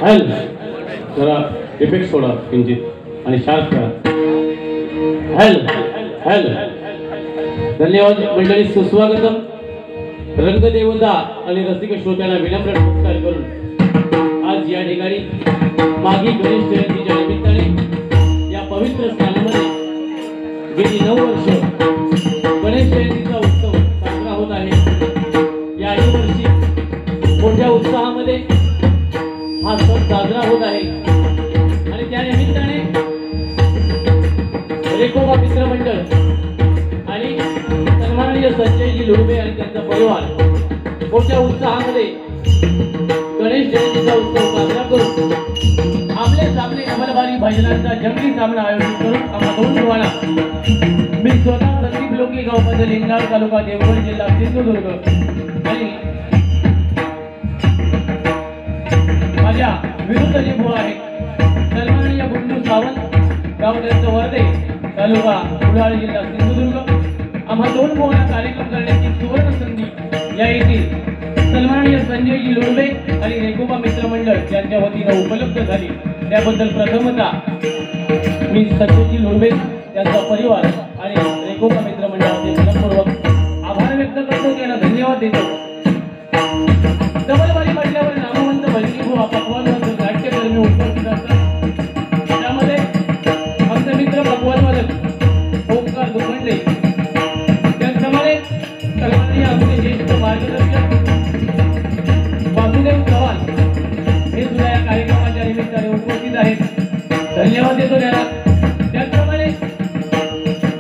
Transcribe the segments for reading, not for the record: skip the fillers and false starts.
Hello जरा effect सोडा किंचित आणि शार्प करा. Hello hello. धन्यवाद मंडळी. सुस्वागतम. रंगदेवता आणि रसिक श्रोत्यांना विनम्र नमस्कार करून आज या ठिकाणी मागी गणेश जयंतीच्या निमित्ताने या पवित्र स्थानामध्ये गेली 9 वर्ष गणेश जयंतीचा उत्सव साजरा होत आहे. याही वर्षी मोठ्या उत्साहामध्ये हा सण साजरा होत आहे आणि त्या निमित्ताने रेकोबा मित्र मंडळ आणि सन्माननीय संजयजी लुडबे आणि त्यांचा परिवार मोठ्या उत्साहामध्ये गणेश जयंतीचा उत्सव साजरा करून आपले सामने अमलबारी भजनांचा जंगी सामना आयोजित करून आम्हा दोन भावांना मी स्वतः संदीप लोकी गावमध्ये लिंगाळ तालुका देवगड जिल्हा सिंधुदुर्ग आणि माझ्या विरुद्ध जे भाऊ आहेत सन्माननीय गुंडू सावंत गाव त्यांचं वर्धे तालुका कुडाळ जिल्हा सिंधुदुर्ग आम्हा दोन भावांना कार्यक्रम करण्याची सुवर्ण संधी या येथील सन्माननीय संजयजी लुडबे आणि रेकोबा मित्र मंडळ यांच्या वतीने उपलब्ध झाली. त्याबद्दल प्रथमतः मी संजयजी लुडबे त्यांचा परिवार आणि रेकोबा मित्र मंडळाचे मनपूर्वक आभार व्यक्त करतो. त्यांना धन्यवाद देतो. डबलबारी म्हटल्यावर नामवंत भजनी भाऊ पकवानवादक नाट्यकर्मी उपस्थित असतात. त्यामध्ये आमचे मित्र पकवानवादक ओंकार दुखंडे त्याचप्रमाणे सन्माननीय आमचे ज्येष्ठ मार्गदर्शक वासुदेव चव्हाण हे सुद्धा या कार्यक्रमाच्या निमित्ताने उपस्थित आहेत. धन्यवाद देतो त्यांना. त्याचप्रमाणे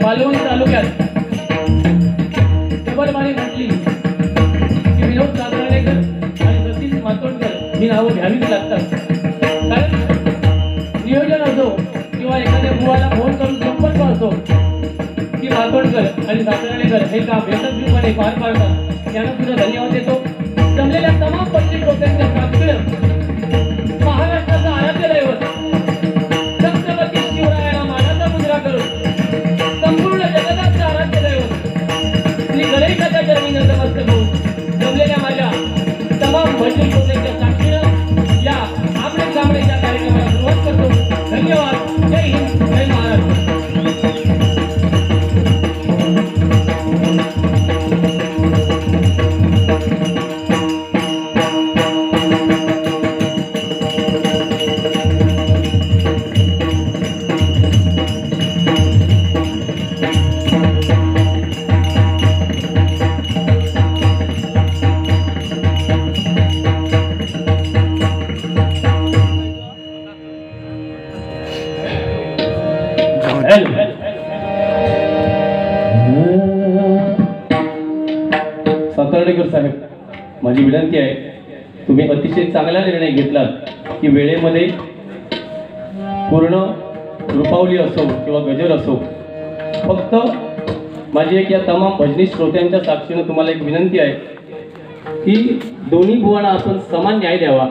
मालवण तालुक्यात डबलबारी म्हटली की विनोद सातराळेकर आणि सतीश मातोंडकर ही नावं घ्यावीच लागतात. कारण नियोजन असो किंवा एखाद्या बुवाला फोन करून संपर्क असो की मातोंडकर आणि सातराळेकर हे काम यशस्वीपणे पार पाडतात. यांना सुद्धा धन्यवाद देतो. जमलेल्या तमाम पत्रिक लोकांच्या साक्षीनं महाराष्ट्राचा आराध्य दैवत छत्रपती शिवरायाला मानाचा मुजरा करून संपूर्ण जगताचं आराध्य दैवत श्री गणेशाच्या चरणी नतमस्तक होऊन जमलेल्या माझ्या तमाम पत्रिक लोकांच्या साक्षीनं या आमने सामनेच्या कार्यक्रमाला सुरुवात करतो. धन्यवाद. जय हिंद. जय महाराष्ट्र. सातर्डेकर साहेब, माझी विनंती आहे तुम्ही अतिशय चांगला निर्णय घेतलात की वेळेमध्ये पूर्ण रूपावली असो किंवा गजर असो, फक्त माझी एक या तमाम भजनी श्रोत्यांच्या साक्षीनं तुम्हाला एक विनंती आहे की दोन्ही बुवांना आपण समान न्याय द्यावा,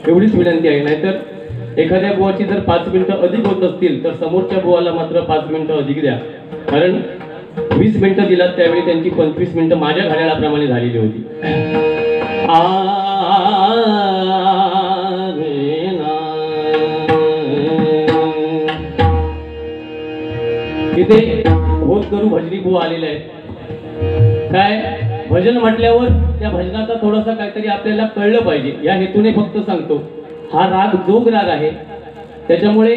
एवढीच विनंती आहे. नाहीतर एखाद्या बुवाची जर 5 मिनिटं अधिक होत असतील तर समोरच्या बुवाला मात्र 5 मिनिटं अधिक द्या. कारण 20 मिनिटं दिलात त्यावेळी त्यांची 25 मिनिटं माझ्या घड्याळाप्रमाणे झालेली होती. इथे होत करू भजनी बुवा आलेले आहेत. काय भजन म्हटल्यावर त्या भजनाचा थोडासा काहीतरी आपल्याला कळलं पाहिजे या हेतूने फक्त सांगतो. हा राग जोग राग आहे. त्याच्यामुळे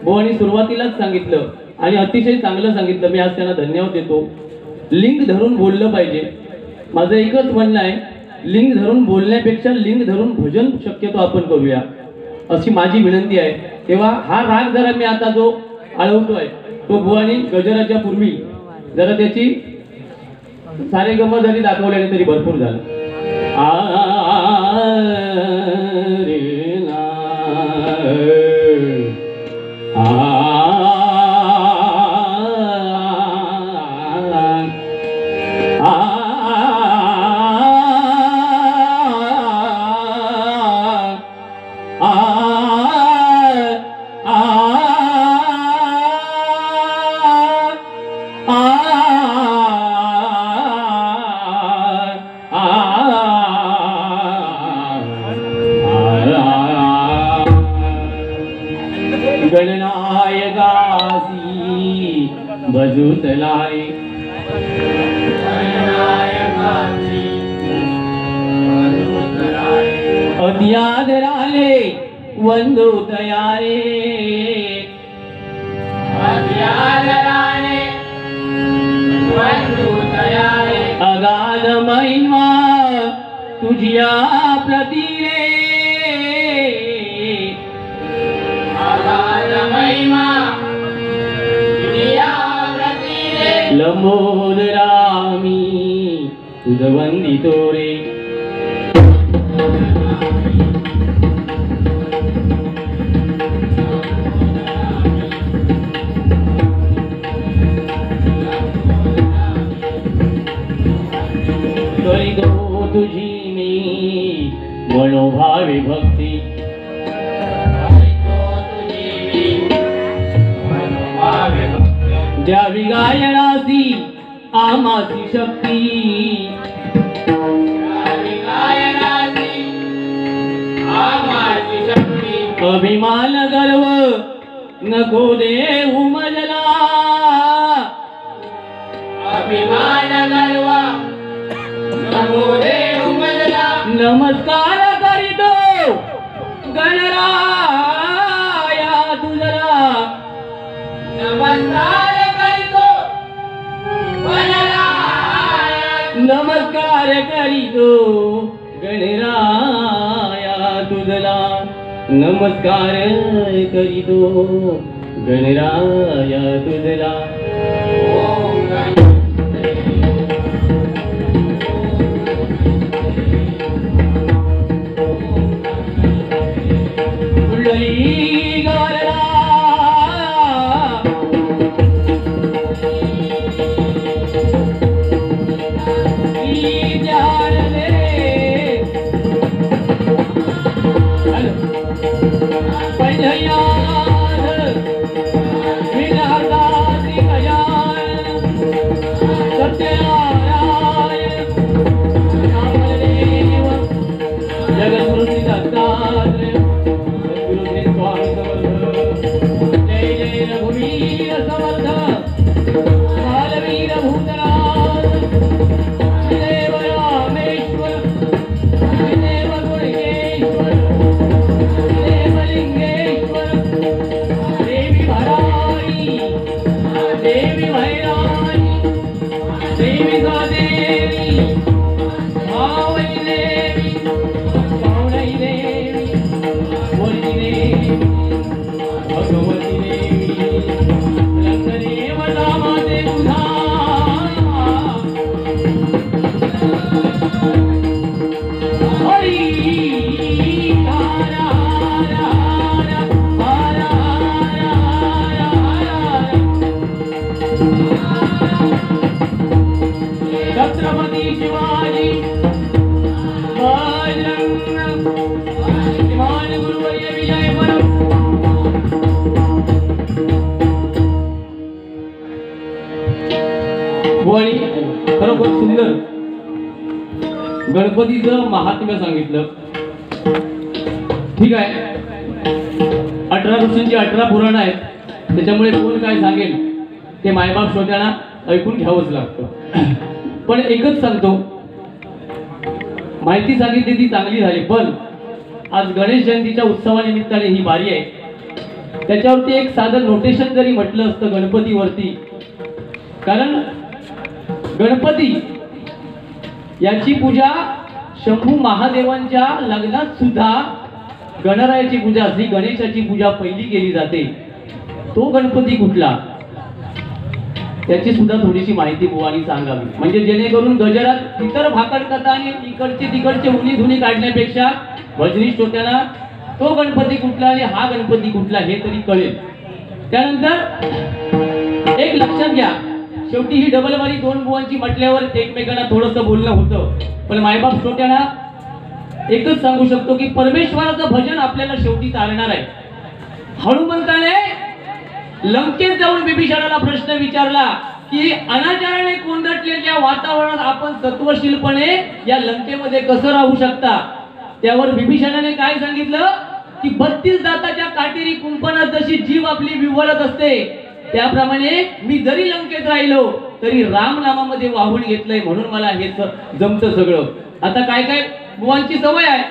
बुवानी सुरुवातीलाच सांगितलं आणि अतिशय चांगलं सांगितलं. मी आज त्यांना धन्यवाद देतो. लिंग धरून बोललं पाहिजे. माझं एकच म्हणणं आहे, लिंग धरून बोलण्यापेक्षा लिंग धरून भजन शक्यतो आपण करूया अशी माझी विनंती आहे. तेव्हा हा राग जरा मी आता जो आळवतोय तो बुवानी गजराच्या पूर्वी जरा त्याची सारे गम जरी दाखवल्याने तरी भरपूर झालं. गणनायकासी भजूतलाय अत्यादराले वंदोतयारे अगाध महिमा तुझिया प्रतीरे लंबोदरामी तुझ वंदितो रे करीतो तुझी मी मनोभावे भक्ती द्यावी गायनासी आमाची शक्ती अभिमान गर्व नको देऊ मजला अभिमान गर्व नको देऊ मजला नमस्कार करीतो गणराया तुझला नमस्कार करीतो नमस्कार करीतो गणराया तुझला नमस्कार करीतो गणराया तुझला कुंडली गारला छत्रपती शिवाजी महान गुरुवर्य विजय परम बोळी खरोखर सुंदर गणपतीचं महात्म्य सांगितलं. ठीक आहे, 18 ऋषींची 18 पुराण आहेत, त्याच्यामुळे कोण काय सांगेल ते मायबाप श्रोत्यांना ऐकून घ्यावंच लागतं. पण एकच सांगतो, माहिती सांगितली ती चांगली झाली, पण आज गणेश जयंतीच्या उत्सवानिमित्ताने ही वारी आहे, त्याच्यावरती एक साधं नोटेशन जरी म्हटलं असतं गणपतीवरती, कारण गणपती याची पूजा शंभू महादेवांच्या लग्नात सुद्धा गणरायाची पूजा असली, गणेशाची पूजा पहिली केली जाते. तो गणपती कुठला त्याची सुद्धा थोडीशी माहिती बुवानी सांगावी, म्हणजे जेणेकरून गजरात इतर भाकड कथा आणि तिकडचे उनी धुनी काढण्यापेक्षा भजनी श्रोत्याला तो गणपती कुठला आणि हा गणपती कुठला हे तरी कळेल. त्यानंतर एक लक्षात घ्या, शेवटी ही डबल वारी दोन बुवांची म्हटल्यावर एकमेकांना थोडंसं बोलणं होतं, पण मायबाप श्रोत्यांना एकच सांगू शकतो की परमेश्वराचं भजन आपल्याला शेवटी चालणार आहे. हनुमंताने लंकेत जाऊन बिभीषणाला प्रश्न विचारला की अनाचाराने कोंदटलेल्या वातावरणात आपण सत्वशीलपणे या लंकेमध्ये कसं राहू शकता. त्यावर बिभीषणाने काय सांगितलं, की 32 दाताच्या काटेरी कुंपणात जशी जीव आपली विव्हळत असते त्याप्रमाणे मी जरी लंकेत राहिलो तरी राम नामामध्ये वाहून घेतलंय म्हणून मला हे जमतं सगळं. आता काय काय बुवांची सवय आहे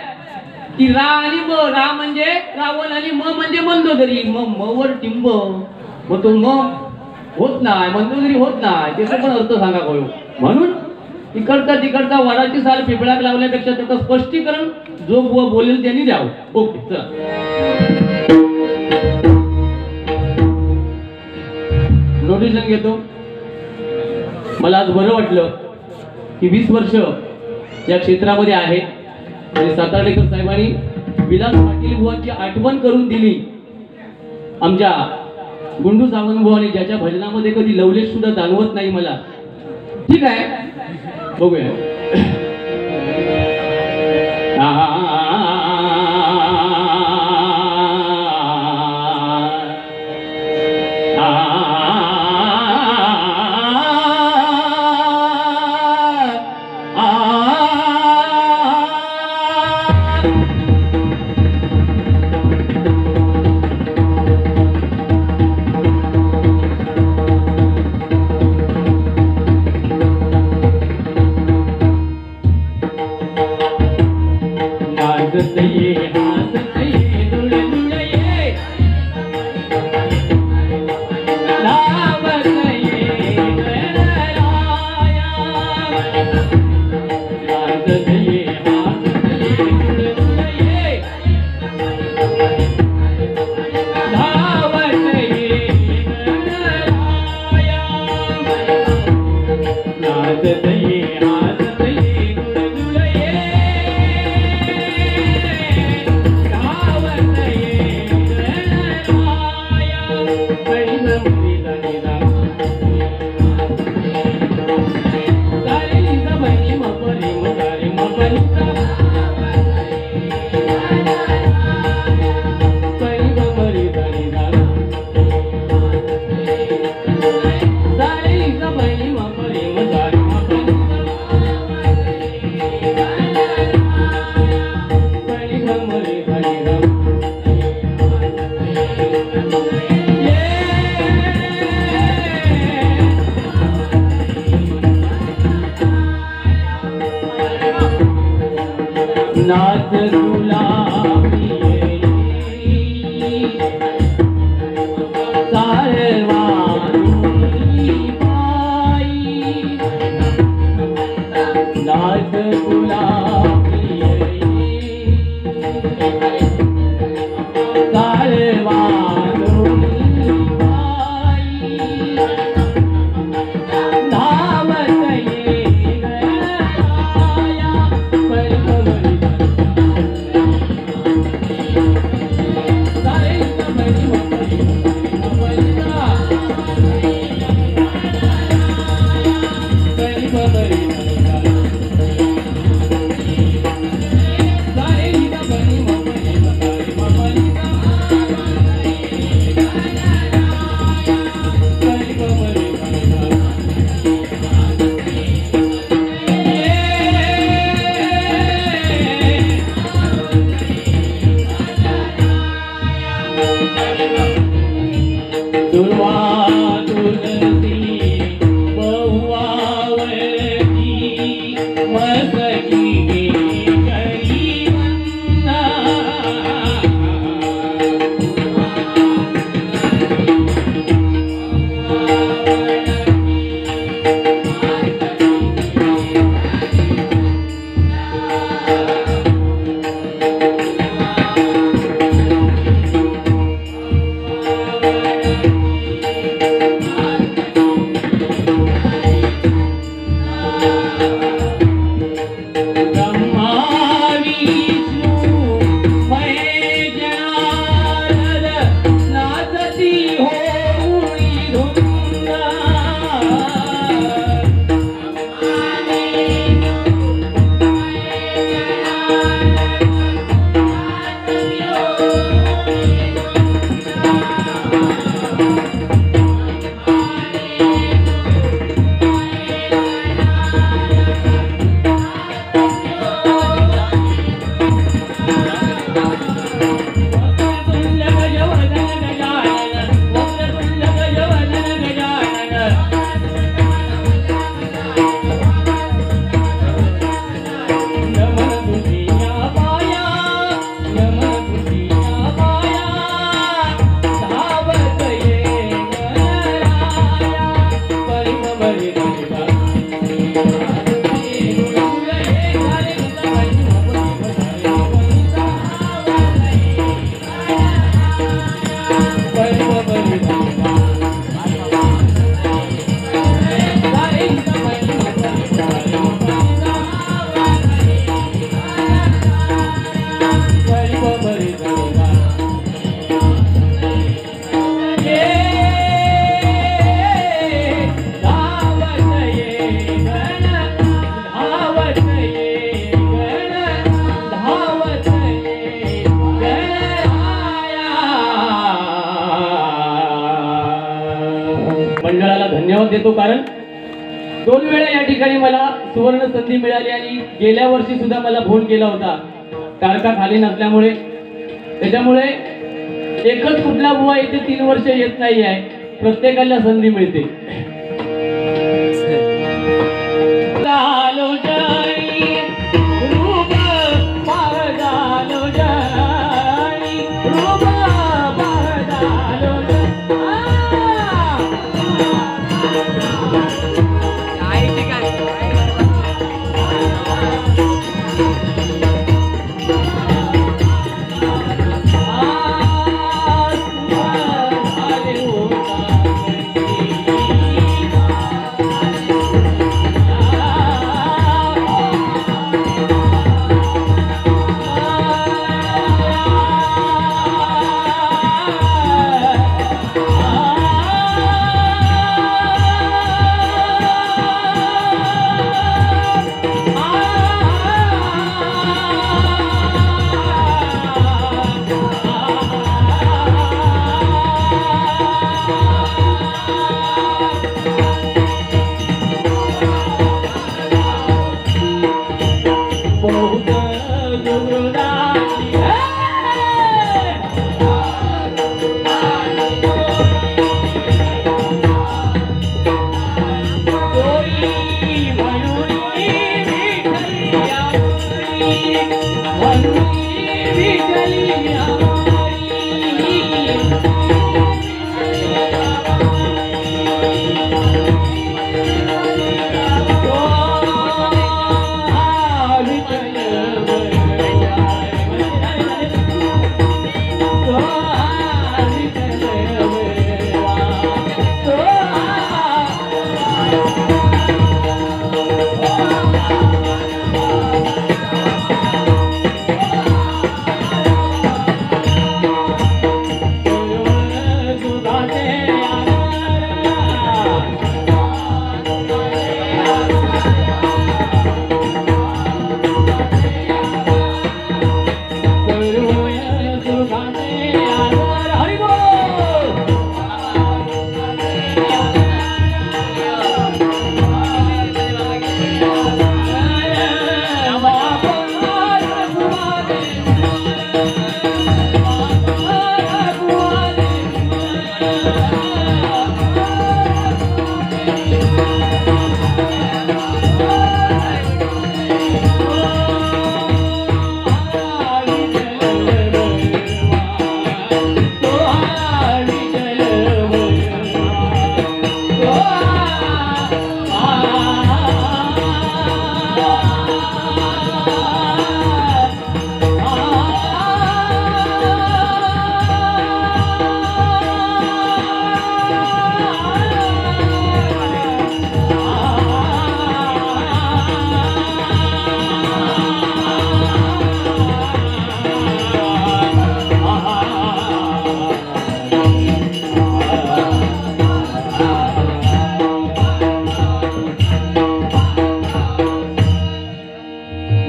की रा आणि म, रा म्हणजे रावण आणि म म्हणजे मंदोदरी, म वर टिंब, मग तो म होत नाही, मंदोदरी होत नाही, त्याचा पण अर्थ सांगा कळू. म्हणून तिकडचा वडाची साल पिपळाक लावल्यापेक्षा त्याचं स्पष्टीकरण जो बुवा बोलेल त्यांनी द्यावं. ओके चला. नोटिशन घेतो. मला आज बरं वाटलं की 20 वर्ष या क्षेत्रामध्ये आहे आणि सातार्डेकर साहेबांनी विलास पाटील बुवांची आठवण करून दिली. आमच्या गुंडू सावंत बुवाने ज्याच्या भजनामध्ये कधी लवलेश सुद्धा जाणवत नाही मला. ठीक आहे बघूया. नाथ तुला नाथ तुला धन्यवाद देतो, कारण 2 वेळा या ठिकाणी मला सुवर्ण संधी मिळाली आणि गेल्या वर्षी सुद्धा मला फोन केला होता तारका खाली नसल्यामुळे. त्याच्यामुळे एकच कुठला बुवा इथे 3 वर्ष येत नाही आहे, प्रत्येकाला संधी मिळते.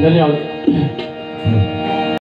धन्यवाद.